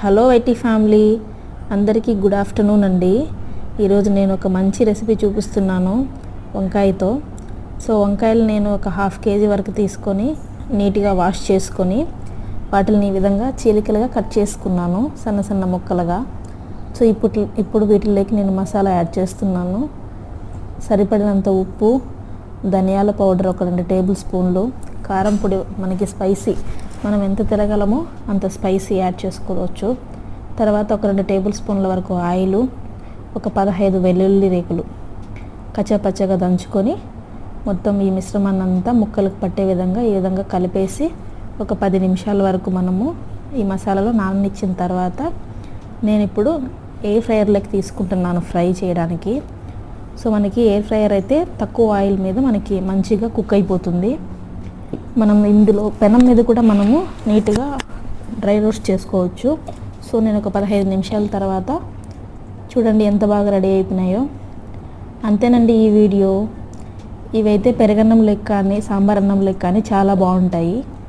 Hello IT family, అందరికీ good afternoon అండి. ఈరోజు నేను ఒక మంచి రెసిపీ చూపిస్తున్నాను వంకాయతో. వంకాయలు నేను ఒక ½ కేజీ వరకు తీసుకొని నీట్గా వాష్ చేసుకొని వాటిని ఈ విధంగా చీలికలుగా కట్ చేసుకున్నాను, సన్న సన్న ముక్కలుగా. ఇప్పుడు వీటిలోకి నేను మసాలా యాడ్ చేస్తున్నాను. సరిపడినంత ఉప్పు, ధనియాల పౌడర్ ఒక 2 టేబుల్ స్పూన్లు, కారం పొడి మనకి స్పైసీ మనం ఎంత తినగలమో అంత స్పైసీ యాడ్ చేసుకోవచ్చు. తర్వాత ఒక 2 టేబుల్ స్పూన్ల వరకు ఆయిల్, ఒక 15 వెల్లుల్లి రేకులు కచ్చాపచ్చగా దంచుకొని మొత్తం ఈ మిశ్రమాన్ని అంతా ముక్కలకు పట్టే విధంగా ఈ విధంగా కలిపేసి ఒక 10 నిమిషాల వరకు మనము ఈ మసాలాలో నాననిచ్చిన తర్వాత నేను ఇప్పుడు ఎయిర్ ఫ్రైయర్లోకి తీసుకుంటున్నాను ఫ్రై చేయడానికి. మనకి ఎయిర్ ఫ్రైయర్ అయితే తక్కువ ఆయిల్ మీద మనకి మంచిగా కుక్ అయిపోతుంది. మనం ఇందులో పెనం మీద కూడా మనము నీట్గా డ్రై రోస్ట్ చేసుకోవచ్చు. నేను ఒక 15 నిమిషాల తర్వాత చూడండి ఎంత బాగా రెడీ అయిపోయినాయో. అంతేనండి ఈ వీడియో. ఇవైతే పెరుగన్నంలోకి కానీ సాంబార్ అన్నంలోకి కానీ చాలా బాగుంటాయి.